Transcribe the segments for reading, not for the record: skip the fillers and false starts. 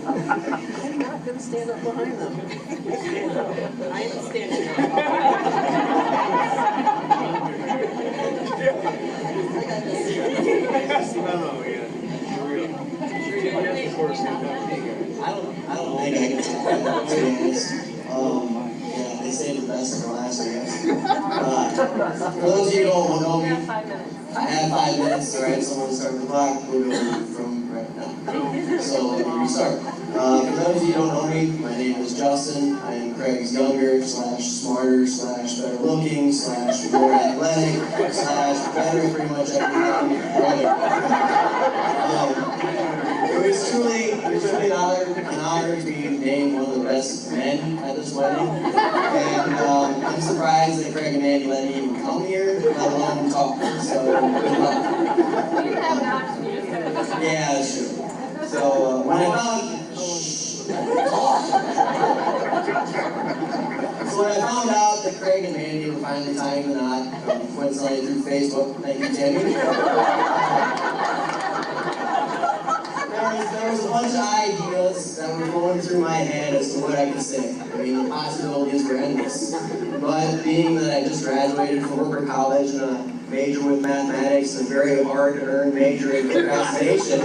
I'm not going to stand up behind them. I am standing up. I don't think I can talk about it, to be honest. Yeah, they say the best for last, I guess. For those of you who don't know me, I have 5 minutes, alright, so I'm going to start the clock. We'll go from right now. So let me restart. For those of you who don't know me, my name is Justin. I am Craig's younger, /smarter, /better looking, /more athletic, /better pretty much everything. It was truly an honor to be named one of the best men at this wedding. And I'm surprised that Craig and Mandy let me even come here, let alone talk. So, good luck. You didn't have an option, you just had a Yeah, that's true. So, when I found out that Craig and Mandy were finally tying the knot, coincidentally through Facebook, thank you, Tammy. There was a bunch of ideas that were going through my head as to what I could say. I mean, the possibilities were endless. But being that I just graduated from Hooper College and a major with mathematics and a very hard-earned major in procrastination,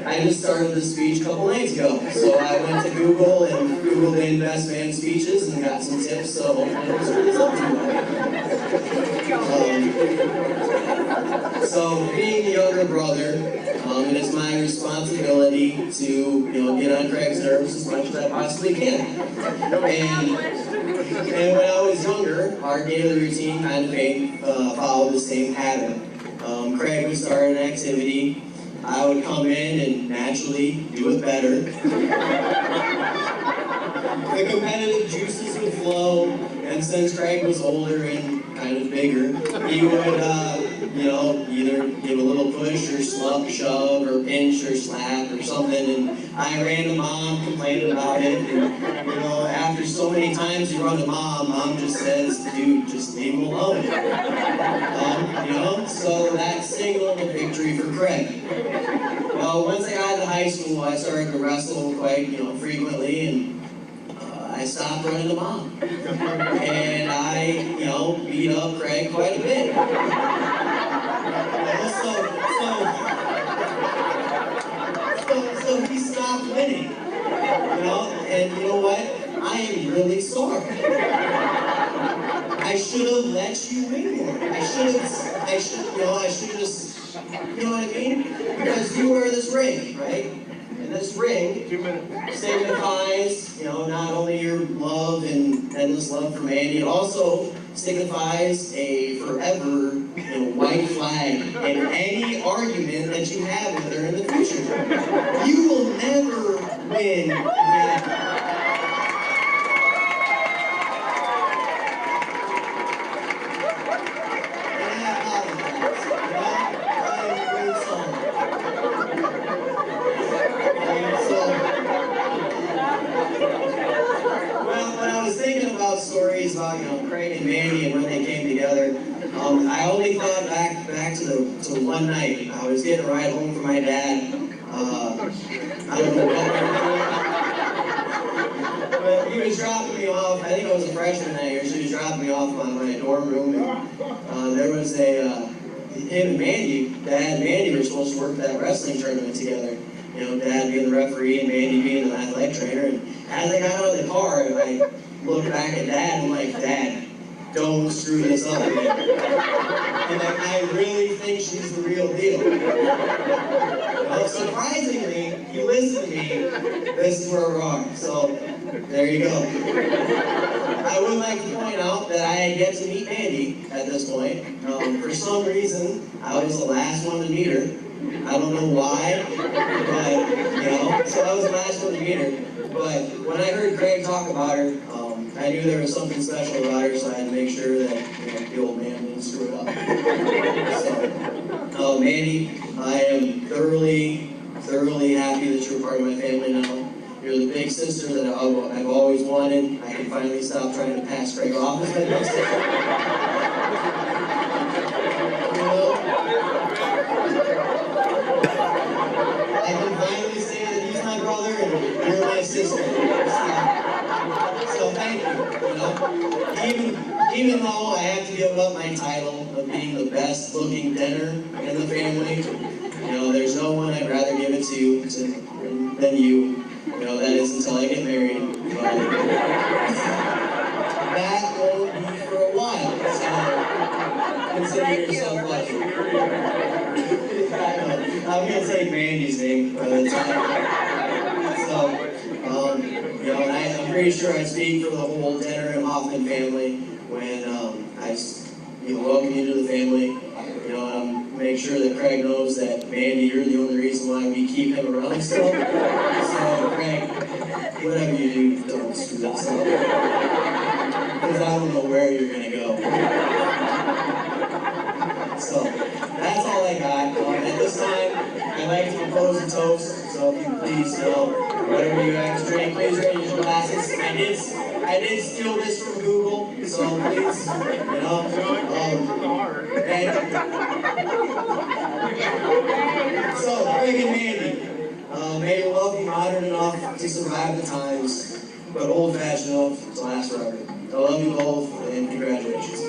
I just started this speech a couple nights ago. So I went to Google and Googled in best man speeches and got some tips, so hopefully it was really something. So being the younger brother, it is my responsibility to, get on Craig's nerves as much as I possibly can. And when I was younger, our daily routine kind of followed the same pattern. Craig would start an activity, I would come in and naturally do it better. The competitive juices would flow, and since Craig was older and kind of bigger, he would, either give a little push or shove or pinch or slap or something, and I ran to Mom, complained about it, and, after so many times you run to Mom just says, dude, just leave him alone. So that signaled a victory for Craig. Well, once I got to high school, I started to wrestle quite, frequently, and I stopped running to Mom. And I, beat up Craig quite a bit. So he stopped winning. And you know what? I am really sorry. I should have let you win more. I should have just, you know what I mean? Because you wear this ring, right? And this ring signifies, not only your love and endless love for Mandy, it also signifies a forever, white flag in any argument that you have with her in the future. You will never win again. Stories about Craig and Mandy and when they came together. I only thought back to one night. I was getting a ride home from my dad. I don't know what, but he was dropping me off. I think I was a freshman that year, so he was dropping me off on my dorm room. And, there was him and Mandy, Dad and Mandy were supposed to work that wrestling tournament together. Dad being the referee and Mandy being the athletic trainer. And as I got out of the car, I looked back at Dad and I'm like, Dad, don't screw this up again. And I really think she's the real deal. Well, surprisingly, you listen to me, this is where we're wrong. So, there you go. I would like to point out that I had yet to meet Mandy at this point. For some reason, I was the last one to meet her. I don't know why, but, so I was the last one to meet her. But when I heard Craig talk about her, I knew there was something special about her, so I had to make sure that the old man didn't screw it up. So, Mandy, I am thoroughly happy that you're part of my family now. You're the big sister that I've always wanted. I can finally stop trying to pass Craig off as my big sister. consistent. So thank you, you know. Even though I have to give up my title of being the best looking dinner in the family, you know, there's no one I'd rather give it than you. You know, that is until I get married. But that won't be for a while, so consider yourself lucky. I'm going to take Mandy's name by the time. So, you know, and I'm pretty sure I speak for the whole Denner and Hoffman family when I welcome you to the family. You know, and make sure that Craig knows that, Mandy, you're the only reason why we keep him around still. So, Craig, whatever you do, don't screw this up. Because I don't know where you're going to go. So, that's all I got. At this time, I'd like to propose a toast. So if you please, whatever you like to drink, please raise your glasses. I did steal this from Google, so please, you know. So, Craig and Mandy, may your love be modern enough to survive the times, but old-fashioned enough to last forever. I love you both, and congratulations.